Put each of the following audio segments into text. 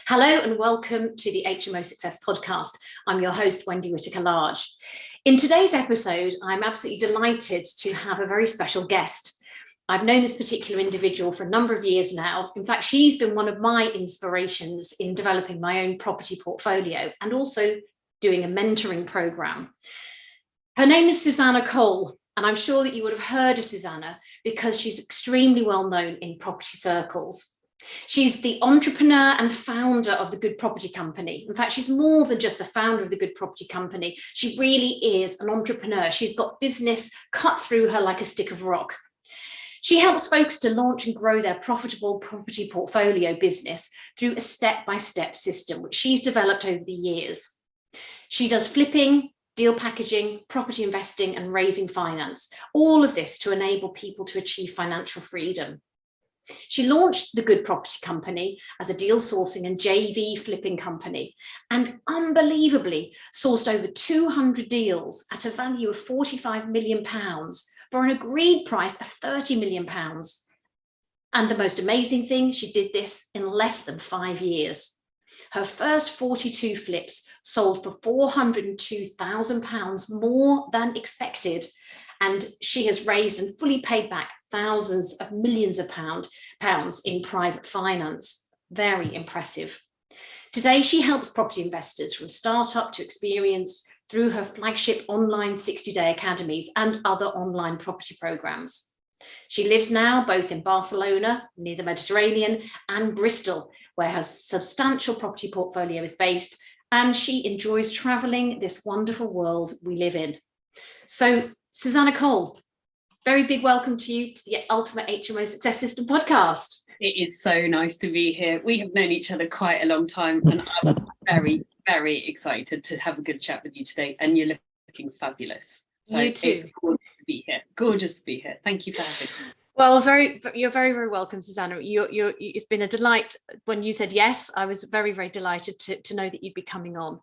Hello and welcome to the HMO Success Podcast. I'm your host, Wendy Whitaker-Large. In today's episode, I'm absolutely delighted to have a very special guest. I've known this particular individual for a number of years now. In fact, she's been one of my inspirations in developing my own property portfolio and also doing a mentoring program. Her name is Susannah Cole, and I'm sure that you would have heard of Susannah because she's extremely well known in property circles. She's the entrepreneur and founder of the Good Property Company. In fact, she's more than just the founder of the Good Property Company. She really is an entrepreneur. She's got business cut through her like a stick of rock. She helps folks to launch and grow their profitable property portfolio business through a step-by-step system, which she's developed over the years. She does flipping, deal packaging, property investing, and raising finance. All of this to enable people to achieve financial freedom. She launched the Good Property Company as a deal sourcing and JV flipping company, and unbelievably sourced over 200 deals at a value of £45 million for an agreed price of £30 million. And the most amazing thing, she did this in less than 5 years. Her first 42 flips sold for £402,000 more than expected. And she has raised and fully paid back thousands of millions of pounds in private finance. Very impressive. Today, she helps property investors from startup to experienced through her Flagship Online 60-day Academies and other online property programs. She lives now both in Barcelona, near the Mediterranean, and Bristol, where her substantial property portfolio is based, and she enjoys traveling this wonderful world we live in. So, Susannah Cole, very big welcome to you to the Ultimate HMO Success System podcast. It is so nice to be here. We have known each other quite a long time, and I'm very, very excited to have a good chat with you today. And you're looking fabulous. So you too. It's gorgeous to be here. Gorgeous to be here. Thank you for having me. Well, you're very, very welcome, Susannah. It's been a delight. When you said yes, I was very, very delighted to know that you'd be coming on.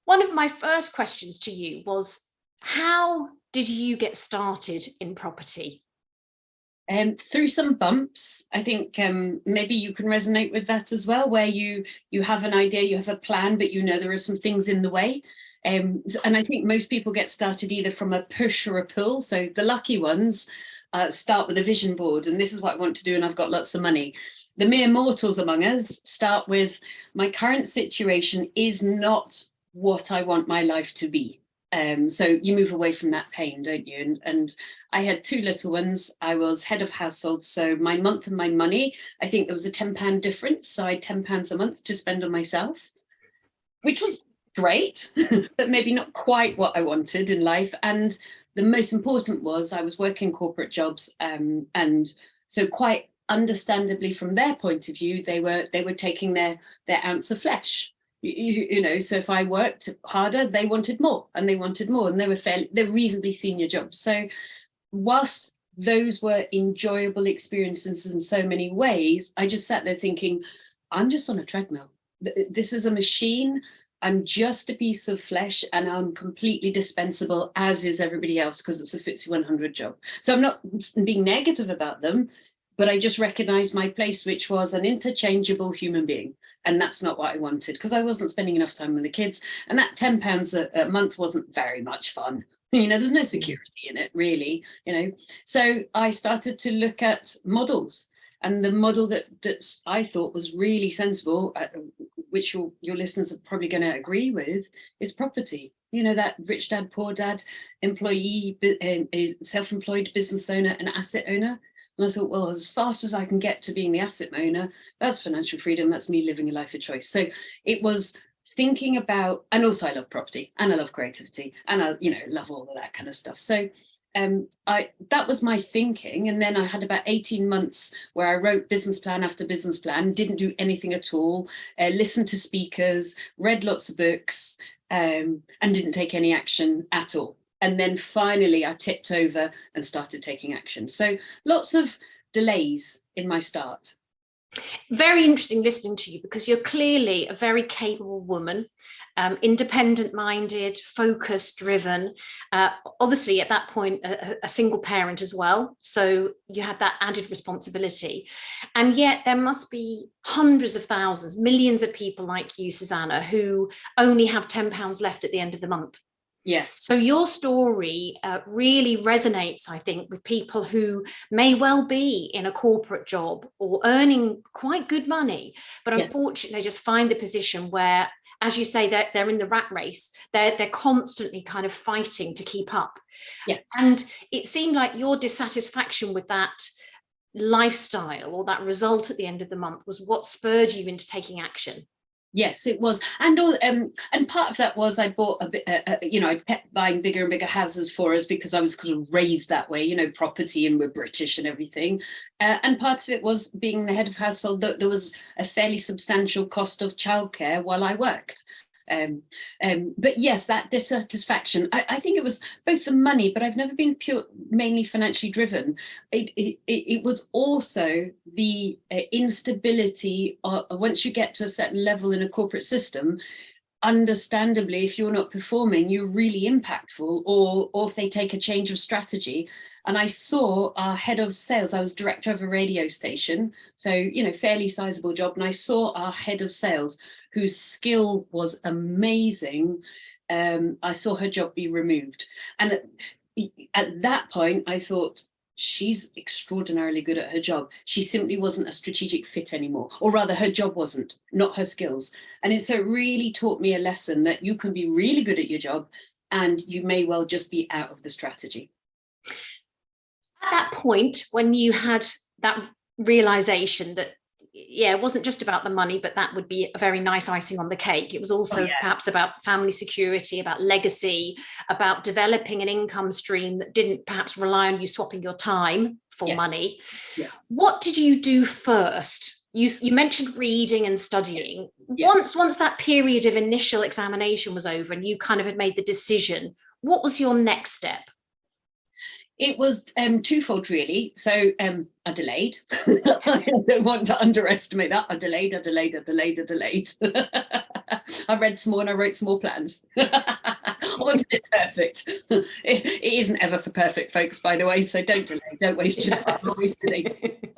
One of my first questions to you was, how did you get started in property? Through some bumps. I think maybe you can resonate with that as well, where you have an idea, you have a plan, but you know there are some things in the way. And I think most people get started either from a push or a pull. So the lucky ones start with a vision board, and this is what I want to do, and I've got lots of money. The mere mortals among us start with, my current situation is not what I want my life to be. So you move away from that pain, don't you? And I had two little ones. I was head of household. So my month and my money, I think there was a £10 difference. So I had £10 a month to spend on myself, which was great, but maybe not quite what I wanted in life. And the most important was I was working corporate jobs. And so quite understandably from their point of view, they were taking their ounce of flesh. You know, so if I worked harder, they wanted more, and they were reasonably senior jobs. So whilst those were enjoyable experiences in so many ways, I just sat there thinking, I'm just on a treadmill. This is a machine. I'm just a piece of flesh, and I'm completely dispensable, as is everybody else, because it's a FTSE 100 job. So I'm not being negative about them, but I just recognized my place, which was an interchangeable human being. And that's not what I wanted, because I wasn't spending enough time with the kids. And that £10 a month wasn't very much fun. You know, there's no security in it, really, you know. So I started to look at models. And the model that I thought was really sensible, which your listeners are probably going to agree with, is property. You know, that rich dad, poor dad, employee, self-employed business owner and asset owner. And I thought, well, as fast as I can get to being the asset owner, that's financial freedom. That's me living a life of choice. So it was thinking about, and also I love property and I love creativity and I, love all of that kind of stuff. So that was my thinking. And then I had about 18 months where I wrote business plan after business plan, didn't do anything at all, listened to speakers, read lots of books, and didn't take any action at all. And then finally I tipped over and started taking action. So lots of delays in my start. Very interesting listening to you, because you're clearly a very capable woman, independent-minded, focused, driven. Obviously, at that point, a single parent as well. So you had that added responsibility. And yet there must be hundreds of thousands, millions of people like you, Susannah, who only have £10 left at the end of the month. Yeah. So your story really resonates, I think, with people who may well be in a corporate job or earning quite good money, but unfortunately just find the position where, as you say, they're in the rat race. They're constantly kind of fighting to keep up. Yes. And it seemed like your dissatisfaction with that lifestyle or that result at the end of the month was what spurred you into taking action. Yes, it was, and part of that was I bought a bit. I kept buying bigger and bigger houses for us because I was kind of raised that way, property, and we're British and everything. And part of it was being the head of household. There was a fairly substantial cost of childcare while I worked. But yes, that dissatisfaction, I think it was both the money, but I've never been mainly financially driven. It was also the instability once you get to a certain level in a corporate system. Understandably, if you're not performing, you're really impactful, or if they take a change of strategy. And I saw our head of sales, I was director of a radio station, so, fairly sizable job. And I saw our head of sales, whose skill was amazing. I saw her job be removed. And at that point, I thought, she's extraordinarily good at her job. She simply wasn't a strategic fit anymore, or rather her job wasn't, not her skills. And so it really taught me a lesson that you can be really good at your job and you may well just be out of the strategy. At that point, when you had that realization that, it wasn't just about the money, but that would be a very nice icing on the cake. It was also perhaps about family security, about legacy, about developing an income stream that didn't perhaps rely on you swapping your time for money. Yeah. What did you do first? You mentioned reading and studying. Yeah. Once that period of initial examination was over and you kind of had made the decision, what was your next step? It was twofold, really. So I delayed. I don't want to underestimate that. I delayed. I read some more and I wrote some more plans. I wanted it perfect. It isn't ever for perfect, folks, by the way. So don't delay. Don't waste your time. Always delay.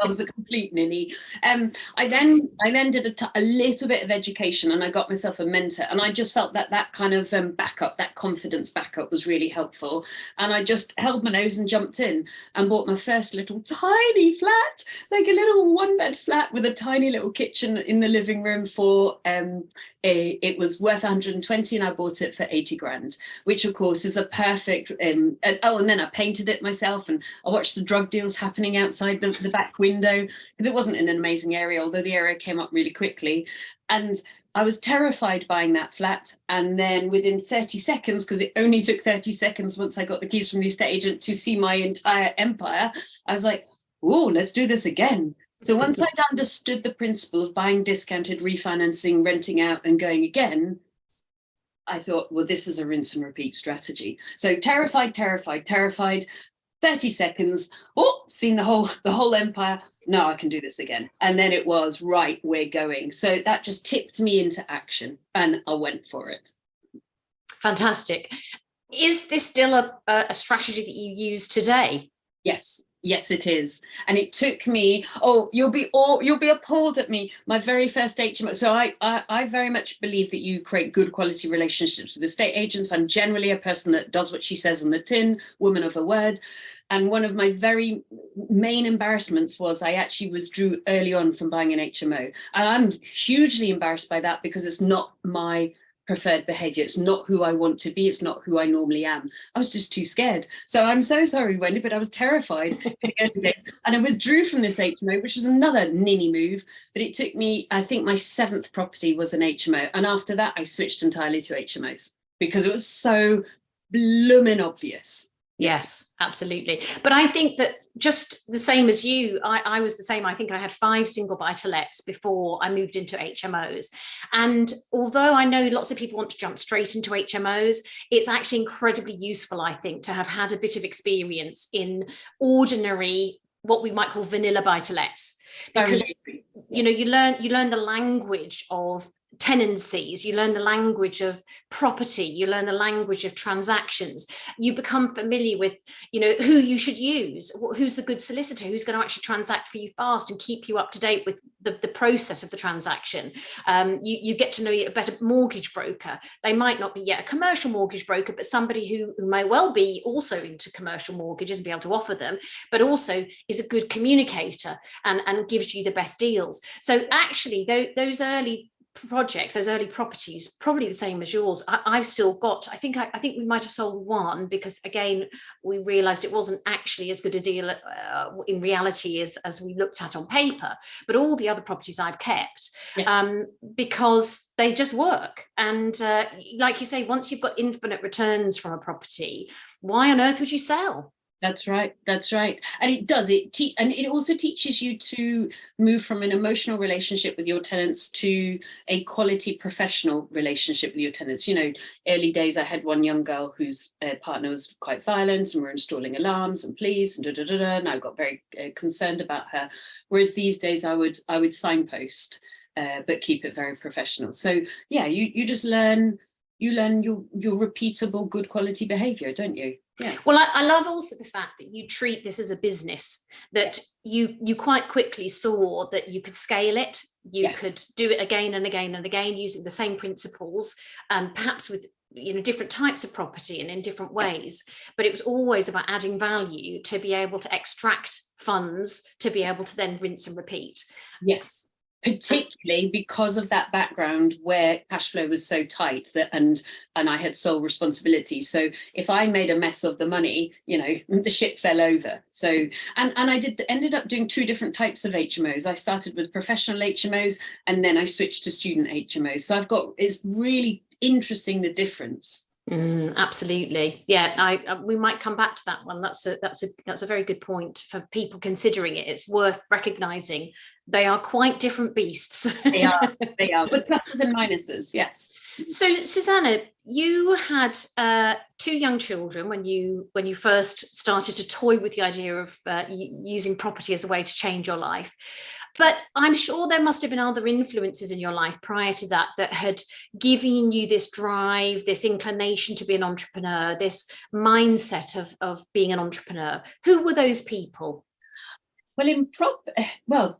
I was a complete ninny. I then did a little bit of education, and I got myself a mentor. And I just felt that kind of backup, that confidence backup, was really helpful. And I just held my nose and jumped in and bought my first little tiny flat, like a little 1-bed flat with a tiny little kitchen in the living room for it was worth 120, and I bought it for 80 grand, which of course is a perfect and then I painted it myself, and I watched the drug deals happening outside the back window, because it wasn't in an amazing area, although the area came up really quickly. And I was terrified buying that flat. And then within 30 seconds, because it only took 30 seconds once I got the keys from the estate agent to see my entire empire, I was like, oh, let's do this again. So once I'd understood the principle of buying discounted, refinancing, renting out and going again, I thought, well, this is a rinse and repeat strategy. So terrified, 30 seconds, seen the whole empire. No, I can do this again. And then it was, right, we're going. So that just tipped me into action, and I went for it. Fantastic. Is this still a strategy that you use today? Yes, it is. And it took me, you'll be appalled at me. My very first HMO. So I very much believe that you create good quality relationships with estate agents. I'm generally a person that does what she says on the tin, woman of her word. And one of my very main embarrassments was I actually withdrew early on from buying an HMO. And I'm hugely embarrassed by that, because it's not my preferred behavior. It's not who I want to be. It's not who I normally am. I was just too scared. So I'm so sorry, Wendy, but I was terrified in the early days. And I withdrew from this HMO, which was another ninny move. But it took me, I think my 7th property was an HMO. And after that, I switched entirely to HMOs because it was so blooming obvious. Yes, absolutely. But I think that just the same as you, I was the same. I think I had 5 single buy-to-lets before I moved into HMOs. And although I know lots of people want to jump straight into HMOs, it's actually incredibly useful, I think, to have had a bit of experience in ordinary, what we might call vanilla buy-to-lets. Because You know, you learn the language of tenancies, you learn the language of property, you learn the language of transactions, you become familiar with, you know, who you should use, who's the good solicitor, who's going to actually transact for you fast and keep you up to date with the process of the transaction. You get to know a better mortgage broker. They might not be yet a commercial mortgage broker, but somebody who may well be also into commercial mortgages and be able to offer them, but also is a good communicator and gives you the best deals. So actually those early projects, those early properties, probably the same as yours. I've still got, I think we might have sold one, because again, we realized it wasn't actually as good a deal in reality as we looked at on paper, but all the other properties I've kept, because they just work. And like you say, once you've got infinite returns from a property, why on earth would you sell? That's right. That's right. And it does. And it also teaches you to move from an emotional relationship with your tenants to a quality professional relationship with your tenants. You know, early days, I had one young girl whose partner was quite violent, and we're installing alarms and police and and I got very concerned about her. Whereas these days, I would signpost, but keep it very professional. So yeah, you just learn. You learn your repeatable good quality behavior, don't you? Yeah. Well, I love also the fact that you treat this as a business, that you quite quickly saw that you could scale it, you could do it again and again and again using the same principles, perhaps with, you know, different types of property and in different ways, but it was always about adding value to be able to extract funds to be able to then rinse and repeat. Yes. Particularly because of that background where cash flow was so tight that and I had sole responsibility. So if I made a mess of the money, you know, the ship fell over. So and I ended up doing two different types of HMOs. I started with professional HMOs and then I switched to student HMOs. So it's really interesting, the difference. Absolutely. Yeah, we might come back to that one. That's a very good point for people considering it. It's worth recognizing they are quite different beasts. They are with pluses and minuses. Yes. So Susannah, you had two young children when you first started to toy with the idea of using property as a way to change your life. But I'm sure there must have been other influences in your life prior to that had given you this drive, this inclination to be an entrepreneur, this mindset of being an entrepreneur. Who were those people? Well,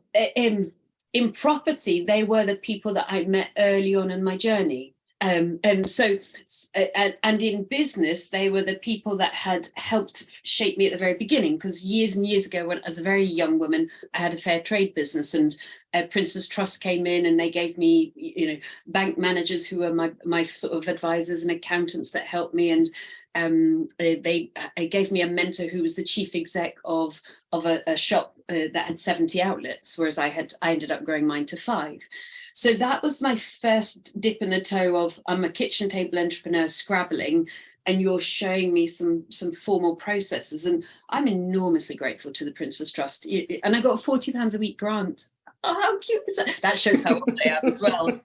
in property, they were the people that I met early on in my journey. And in business, they were the people that had helped shape me at the very beginning, because years and years ago, as a very young woman, I had a fair trade business, and Prince's Trust came in and they gave me, you know, bank managers who were my sort of advisors and accountants that helped me. And they gave me a mentor who was the chief exec of a shop that had 70 outlets, whereas I ended up growing mine to 5. So that was my first dip in the toe of, I'm a kitchen table entrepreneur scrabbling, and you're showing me some formal processes. And I'm enormously grateful to the Prince's Trust. And I got a £40 a week grant. Oh, how cute is that? That shows how old I am as well.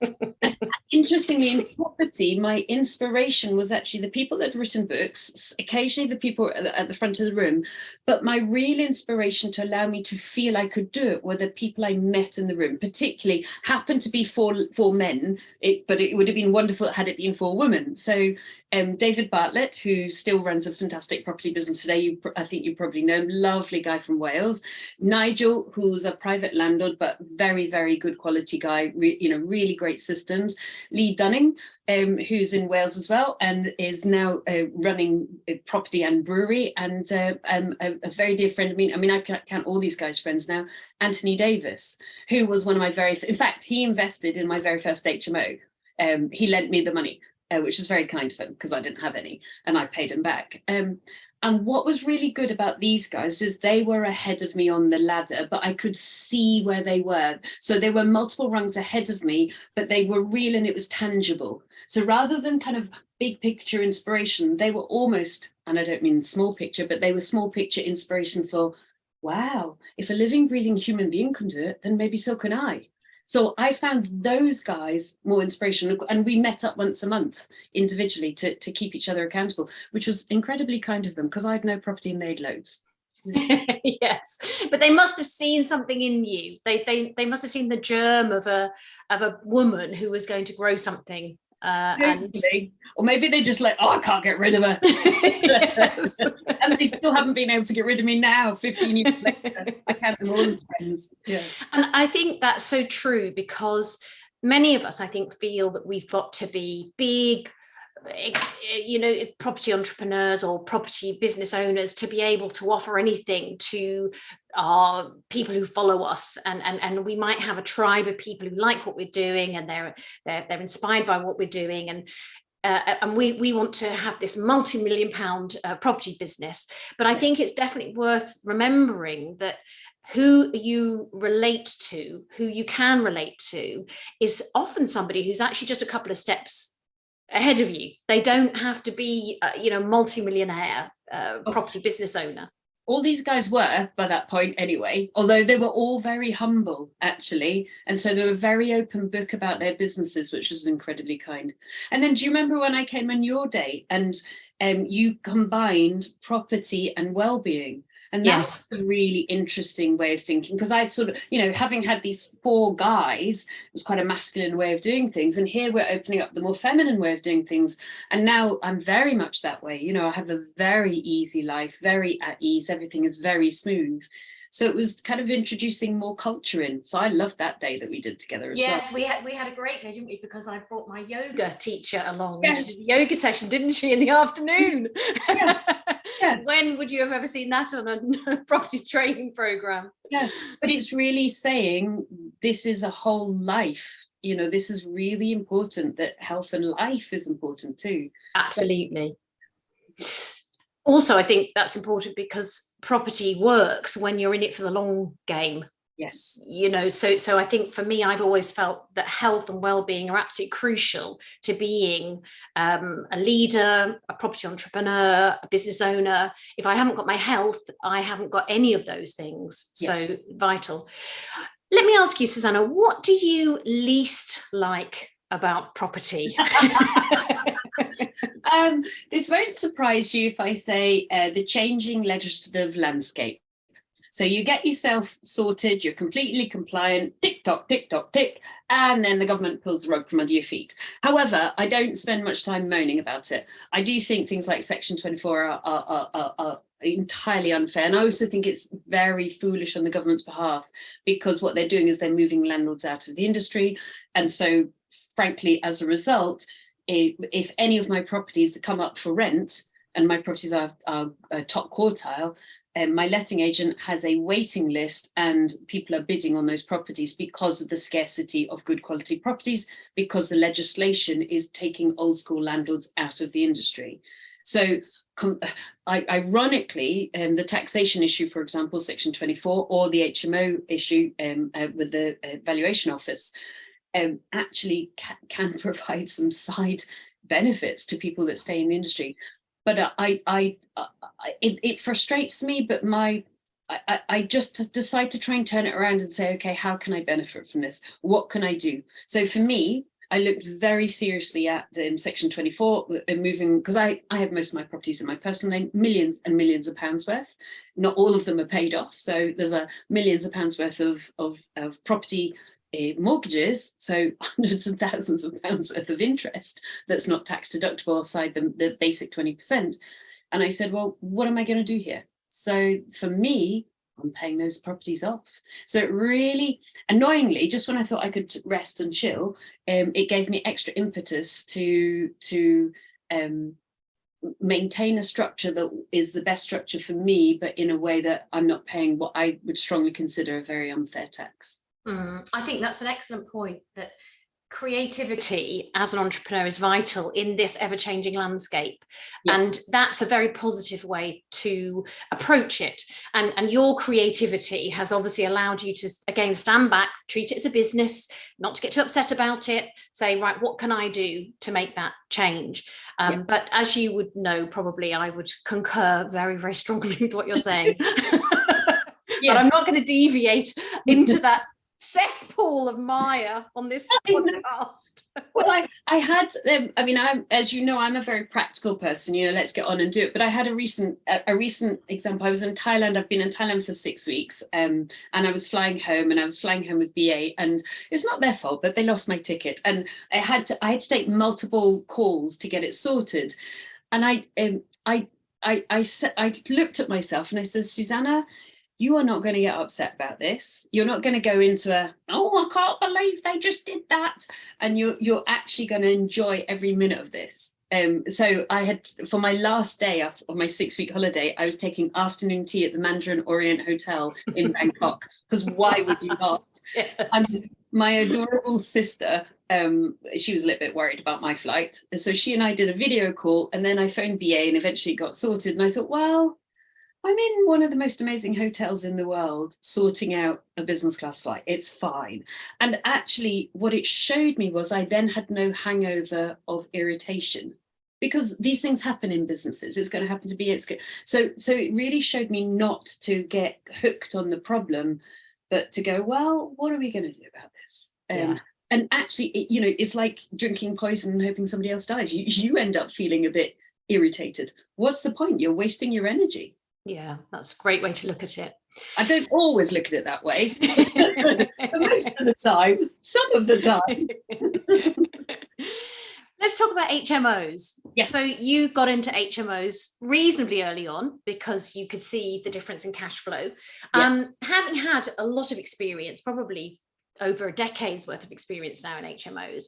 Interestingly, in property, my inspiration was actually the people that had written books, occasionally the people at the front of the room, but my real inspiration to allow me to feel I could do it were the people I met in the room, particularly happened to be four men, but it would have been wonderful had it been 4 women. So David Bartlett, who still runs a fantastic property business today, I think you probably know him, lovely guy from Wales. Nigel, who's a private landlord, but very, very good quality guy, really great systems. Lee Dunning, who's in Wales as well, and is now running property and brewery, and a very dear friend of mine. I mean, I count all these guys friends now. Anthony Davis, who was one of my in fact, he invested in my very first HMO. He lent me the money, which is very kind of him because I didn't have any, and I paid him back. And what was really good about these guys is they were ahead of me on the ladder, but I could see where they were. So they were multiple rungs ahead of me, but they were real and it was tangible. So rather than kind of big picture inspiration, they were almost, and I don't mean small picture, but they were small picture inspiration for, wow, if a living, breathing human being can do it, then maybe so can I. So I found those guys more inspirational, and we met up once a month individually to keep each other accountable, which was incredibly kind of them because I had no property and they'd loads. Yes, but they must have seen something in you. They must have seen the germ of a woman who was going to grow something. Or maybe they just like, oh, I can't get rid of her. Yes. And they still haven't been able to get rid of me now, 15 years later. I count them all as friends. Yeah. And I think that's so true, because many of us, I think, feel that we've got to be big, property entrepreneurs or property business owners to be able to offer anything to our people who follow us, and we might have a tribe of people who like what we're doing, and they're inspired by what we're doing, and we want to have this multi-million pound property business. But I think it's definitely worth remembering that who you relate to, who you can relate to, is often somebody who's actually just a couple of steps ahead of you. They don't have to be multi-millionaire property business owner. All these guys were by that point anyway, although they were all very humble, actually. And so they were a very open book about their businesses, which was incredibly kind. And then do you remember when I came on your day and you combined property and well-being? And that's a really interesting way of thinking, because I sort of, having had these four guys, it was quite a masculine way of doing things. And here we're opening up the more feminine way of doing things. And now I'm very much that way. I have a very easy life, very at ease. Everything is very smooth. So it was kind of introducing more culture in. So I loved that day that we did together as well. Yes, we had a great day, didn't we? Because I brought my yoga teacher along. Yes. She did a yoga session, didn't she, in the afternoon? Yeah. Yeah. When would you have ever seen that on a property training program? Yeah, but it's really saying this is a whole life. This is really important, that health and life is important too. Absolutely. Also, I think that's important because property works when you're in it for the long game. Yes. So I think for me, I've always felt that health and well-being are absolutely crucial to being a leader, a property entrepreneur, a business owner. If I haven't got my health, I haven't got any of those things. Yeah. So vital. Let me ask you, Susannah, what do you least like about property? This won't surprise you if I say the changing legislative landscape. So you get yourself sorted, you're completely compliant, tick tock, tick, and then the government pulls the rug from under your feet. However, I don't spend much time moaning about it. I do think things like Section 24 are entirely unfair. And I also think it's very foolish on the government's behalf, because what they're doing is they're moving landlords out of the industry. And so, frankly, as a result, if any of my properties come up for rent, and my properties are top quartile, my letting agent has a waiting list, and people are bidding on those properties because of the scarcity of good quality properties, because the legislation is taking old school landlords out of the industry. So ironically, the taxation issue, for example, Section 24, or the HMO issue with the valuation office, actually can provide some side benefits to people that stay in the industry. But it frustrates me, but I just decide to try and turn it around and say, okay, how can I benefit from this? What can I do? So for me, I looked very seriously at Section 24, moving, because I have most of my properties in my personal name, millions and millions of pounds worth. Not all of them are paid off. So there's millions of pounds worth of property mortgages, so hundreds of thousands of pounds worth of interest that's not tax deductible aside the basic 20%. And I said, well, what am I going to do here? So for me, I'm paying those properties off. So it really, annoyingly, just when I thought I could rest and chill, it gave me extra impetus to maintain a structure that is the best structure for me, but in a way that I'm not paying what I would strongly consider a very unfair tax. I think that's an excellent point, that creativity as an entrepreneur is vital in this ever-changing landscape. Yes. And that's a very positive way to approach it. And your creativity has obviously allowed you to, again, stand back, treat it as a business, not to get too upset about it, say, right, what can I do to make that change? Yes. But as you would know, probably I would concur very, very strongly with what you're saying. Yes. But I'm not going to deviate into that cesspool of mire on this podcast. Well, I had, I mean, as you know, I'm a very practical person, let's get on and do it. But I had a recent example. I was in Thailand. I've been in Thailand for 6 weeks, and I was flying home, with BA, and it's not their fault, but they lost my ticket, and I had to take multiple calls to get it sorted. And I looked at myself and I said, Susannah, you are not going to get upset about this. You're not going to go into I can't believe they just did that. And you're actually going to enjoy every minute of this. So I had, for my last day of my 6-week holiday, I was taking afternoon tea at the Mandarin Orient Hotel in Bangkok, because why would you not? Yes. And my adorable sister, she was a little bit worried about my flight. So she and I did a video call, and then I phoned BA and eventually it got sorted. And I thought, well, I'm in one of the most amazing hotels in the world sorting out a business class flight. It's fine. And actually what it showed me was I then had no hangover of irritation, because these things happen in businesses. It's going to happen to be, so it really showed me not to get hooked on the problem, but to go, well, what are we going to do about this? And actually, it's like drinking poison and hoping somebody else dies. You end up feeling a bit irritated. What's the point? You're wasting your energy. Yeah, that's a great way to look at it. I don't always look at it that way. Most of the time, some of the time. Let's talk about HMOs. Yes. So you got into HMOs reasonably early on because you could see the difference in cash flow. Yes. Having had a lot of experience, probably over a decade's worth of experience now in HMOs,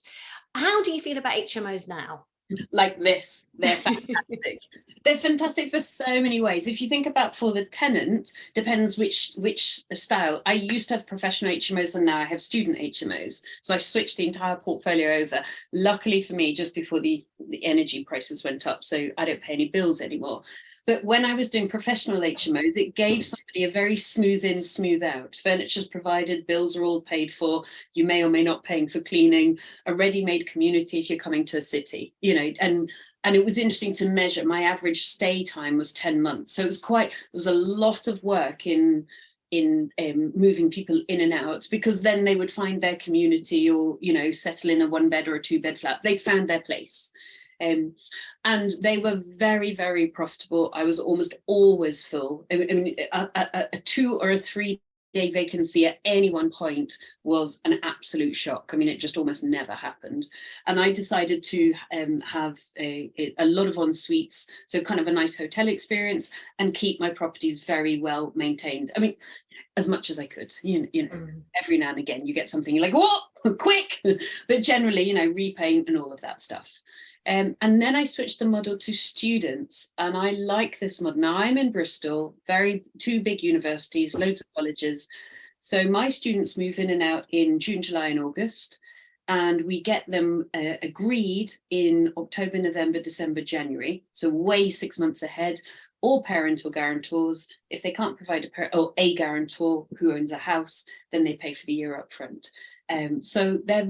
how do you feel about HMOs now? Like this, they're fantastic. They're fantastic for so many ways. If you think about for the tenant, depends which style. I used to have professional HMOs and now I have student HMOs. So I switched the entire portfolio over. Luckily for me, just before the energy prices went up, so I don't pay any bills anymore. But when I was doing professional HMOs, it gave somebody a very smooth in, smooth out. Furniture's provided, bills are all paid for. You may or may not paying for cleaning, a ready-made community if you're coming to a city, and it was interesting to measure. My average stay time was 10 months. So it was a lot of work in moving people in and out, because then they would find their community or, settle in a 1-bed or a 2-bed flat. They'd found their place. And they were very, very profitable. I was almost always full. I mean, a 2 or a 3 day vacancy at any one point was an absolute shock. I mean, it just almost never happened. And I decided to have a lot of en suites, so kind of a nice hotel experience, and keep my properties very well maintained. I mean, as much as I could, every now and again you get something you're like, whoa, quick, but generally, repaint and all of that stuff. And then I switched the model to students, and I like this model. Now I'm in Bristol, 2 big universities, loads of colleges. So my students move in and out in June, July and August, and we get them agreed in October, November, December, January. So way 6 months ahead, or parental guarantors. If they can't provide a guarantor who owns a house, then they pay for the year up front. So they're